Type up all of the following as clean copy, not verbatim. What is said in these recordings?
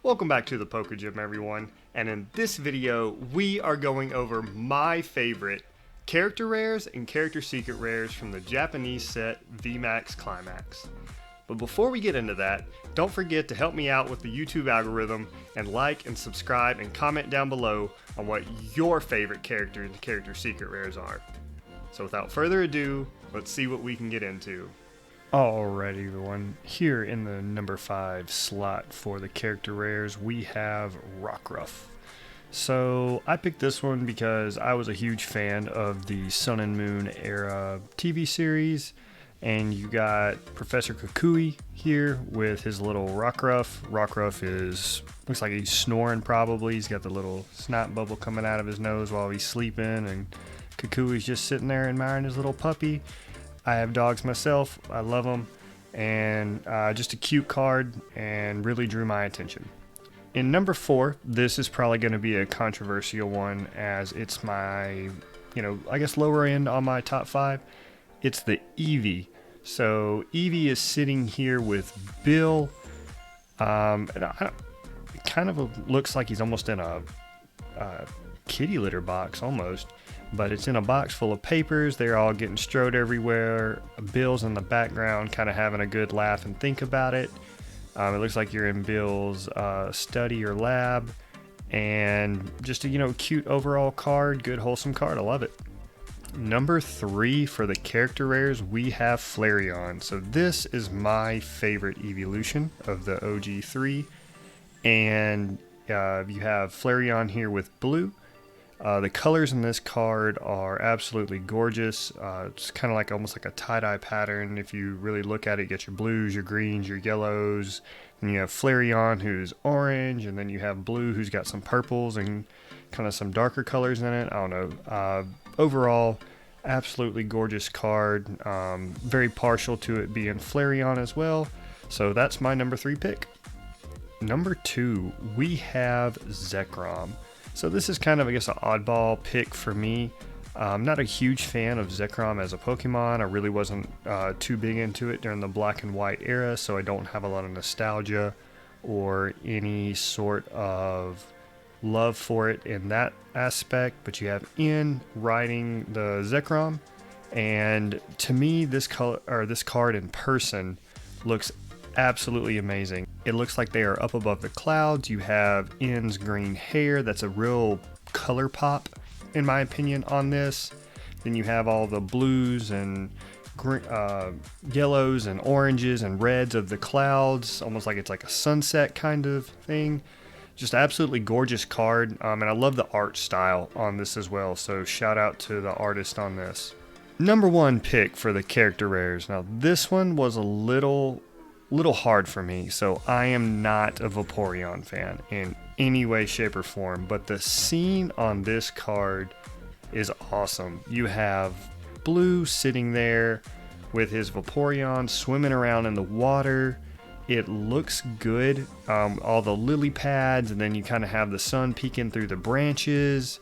Welcome back to the Poker Gym, everyone, and in this video we are going over my favorite character rares and character secret rares from the Japanese set VMAX Climax. But before we get into that, don't forget to help me out with the YouTube algorithm and like and subscribe and comment down below on what your favorite character and character secret rares are. So without further ado, let's see what we can get into. Alrighty everyone, here in the number 5 slot for the character rares we have Rockruff. So I picked this one because I was a huge fan of the Sun and Moon era TV series, and you got Professor Kukui here with his little Rockruff. Rockruff looks like he's snoring probably. He's got the little snot bubble coming out of his nose while he's sleeping, and Kukui's just sitting there admiring his little puppy. I have dogs myself, I love them, and just a cute card and really drew my attention. In number 4, this is probably going to be a controversial one as it's my, I guess lower end on my top 5. It's the Eevee. So Eevee is sitting here with Bill, and it kind of looks like he's almost in a kitty litter box almost. But it's in a box full of papers. They're all getting strode everywhere. Bill's in the background kind of having a good laugh and think about it. It looks like you're in Bill's study or lab. And just a cute overall card. Good wholesome card. I love it. Number 3 for the character rares, we have Flareon. So this is my favorite evolution of the OG3. And you have Flareon here with blue. The colors in this card are absolutely gorgeous. It's kind of like almost like a tie-dye pattern. If you really look at it, you get your blues, your greens, your yellows. And you have Flareon, who's orange, and then you have blue, who's got some purples and kind of some darker colors in it. I don't know. Overall, absolutely gorgeous card. Very partial to it being Flareon as well. So that's my number 3 pick. Number 2, we have Zekrom. So this is kind of, I guess, an oddball pick for me. I'm not a huge fan of Zekrom as a Pokemon. I really wasn't too big into it during the black and white era, so I don't have a lot of nostalgia or any sort of love for it in that aspect. But you have Ian riding the Zekrom, and to me, this card in person looks absolutely amazing. It looks like they are up above the clouds. You have Ian's green hair. That's a real color pop, in my opinion, on this. Then you have all the blues and yellows and oranges and reds of the clouds, almost like it's like a sunset kind of thing. Just absolutely gorgeous card, and I love the art style on this as well, so shout out to the artist on this. Number 1 pick for the character rares. Now this one was a little hard for me, so I am not a Vaporeon fan in any way, shape, or form, but the scene on this card is awesome. You have Blue sitting there with his Vaporeon swimming around in the water. It looks good. All the lily pads, and then you kind of have the sun peeking through the branches.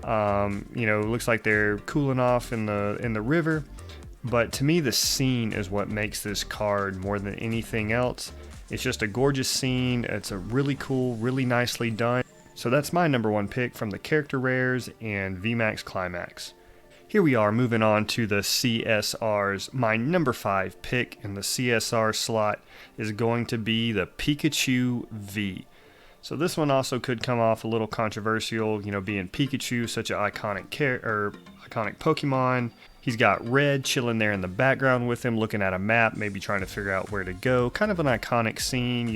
It looks like they're cooling off in the river. But to me, the scene is what makes this card more than anything else. It's just a gorgeous scene. It's a really cool, really nicely done. So that's my number 1 pick from the character rares and VMAX Climax. Here we are moving on to the CSRs. My number 5 pick in the CSR slot is going to be the Pikachu V. So this one also could come off a little controversial, being Pikachu, such an iconic Pokemon. He's got Red chilling there in the background with him, looking at a map, maybe trying to figure out where to go. Kind of an iconic scene,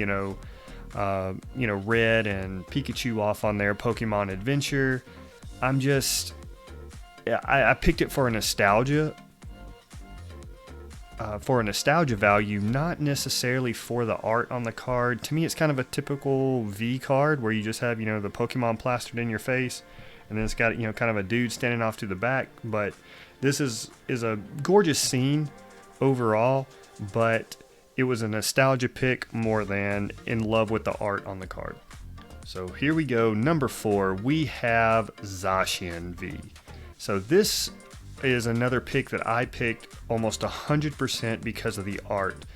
Red and Pikachu off on their Pokemon adventure. I picked it for a nostalgia. For a nostalgia value, not necessarily for the art on the card. To me, it's kind of a typical V card where you just have, the Pokemon plastered in your face, and then it's got, kind of a dude standing off to the back. But this is a gorgeous scene overall, but it was a nostalgia pick more than in love with the art on the card. So here we go, number 4, we have Zacian V. So this is another pick that I picked almost 100% because of the art.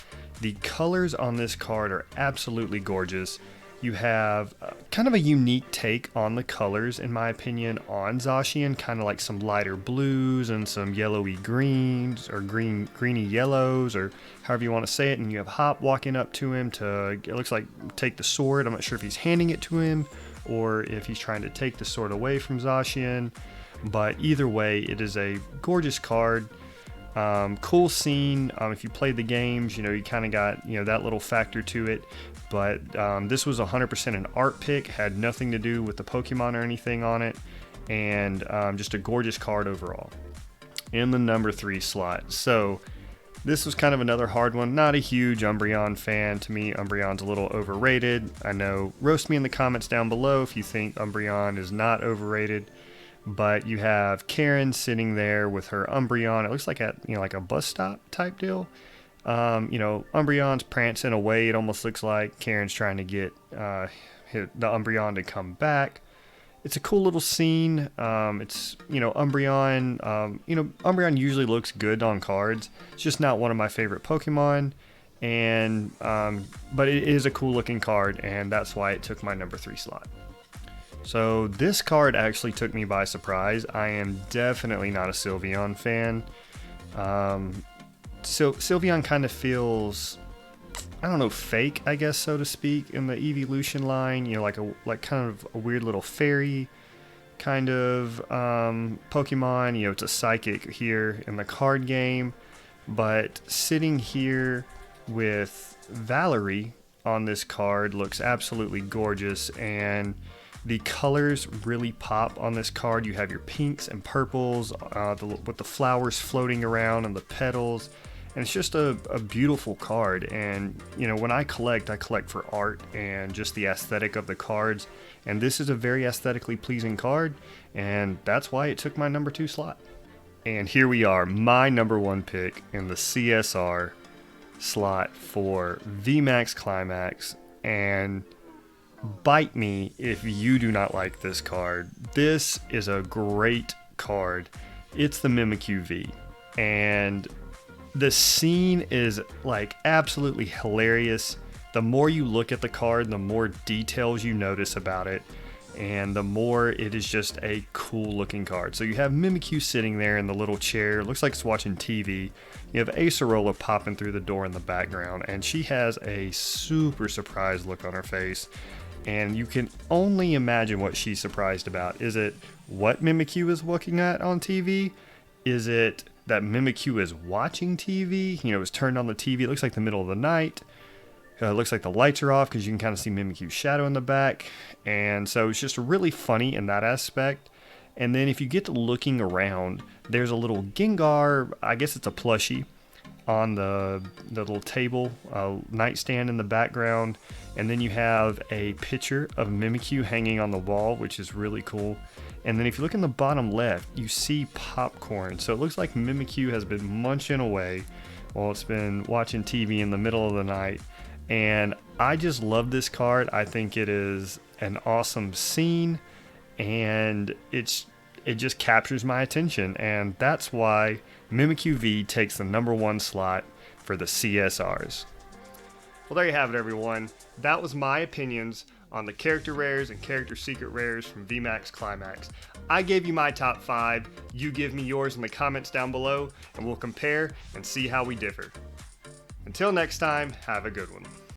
The colors on this card are absolutely gorgeous. You have kind of a unique take on the colors, in my opinion, on Zacian, kind of like some lighter blues and some yellowy greens, or greeny yellows, or however you want to say it. And you have Hop walking up to him to, it looks like, take the sword. I'm not sure if he's handing it to him or if he's trying to take the sword away from Zacian, but either way, it is a gorgeous card. Cool scene. If you played the games, you kind of got, that little factor to it. But this was 100% an art pick, had nothing to do with the Pokemon or anything on it, and just a gorgeous card overall. In the number 3 slot. So this was kind of another hard one. Not a huge Umbreon fan. To me, Umbreon's a little overrated. I know, roast me in the comments down below if you think Umbreon is not overrated. But you have Karen sitting there with her Umbreon. It looks like at like a bus stop type deal. Umbreon's prancing away. It almost looks like Karen's trying to get the Umbreon to come back. It's a cool little scene. It's Umbreon. Umbreon usually looks good on cards. It's just not one of my favorite Pokemon. And but it is a cool looking card, and that's why it took my number 3 slot. So this card actually took me by surprise. I am definitely not a Sylveon fan. So Sylveon kind of feels, I don't know, fake, I guess, so to speak, in the evolution line. Like kind of a weird little fairy kind of Pokemon. It's a psychic here in the card game. But sitting here with Valerie on this card looks absolutely gorgeous, and the colors really pop on this card. You have your pinks and purples with the flowers floating around and the petals. And it's just a beautiful card. And, when I collect for art and just the aesthetic of the cards. And this is a very aesthetically pleasing card. And that's why it took my number 2 slot. And here we are, my number 1 pick in the CSR slot for VMAX Climax. And bite me if you do not like this card. This is a great card. It's the Mimikyu V, and the scene is like absolutely hilarious. The more you look at the card, the more details you notice about it, and the more it is just a cool looking card. So you have Mimikyu sitting there in the little chair, looks like it's watching TV. You have Acerola popping through the door in the background, and she has a super surprised look on her face. And you can only imagine what she's surprised about. Is it what Mimikyu is looking at on TV? Is it that Mimikyu is watching TV? It's turned on the TV. It looks like the middle of the night. It looks like the lights are off because you can kind of see Mimikyu's shadow in the back. And so it's just really funny in that aspect. And then if you get to looking around, there's a little Gengar, I guess it's a plushie, on the little table, nightstand in the background. And then you have a picture of Mimikyu hanging on the wall, which is really cool. And then if you look in the bottom left, you see popcorn. So it looks like Mimikyu has been munching away while it's been watching TV in the middle of the night. And I just love this card. I think it is an awesome scene, and it just captures my attention. And that's why Mimikyu V takes the number 1 slot for the CSRs. Well, there you have it, everyone. That was my opinions on the character rares and character secret rares from VMAX Climax. I gave you my top 5. You give me yours in the comments down below, and we'll compare and see how we differ. Until next time, have a good one.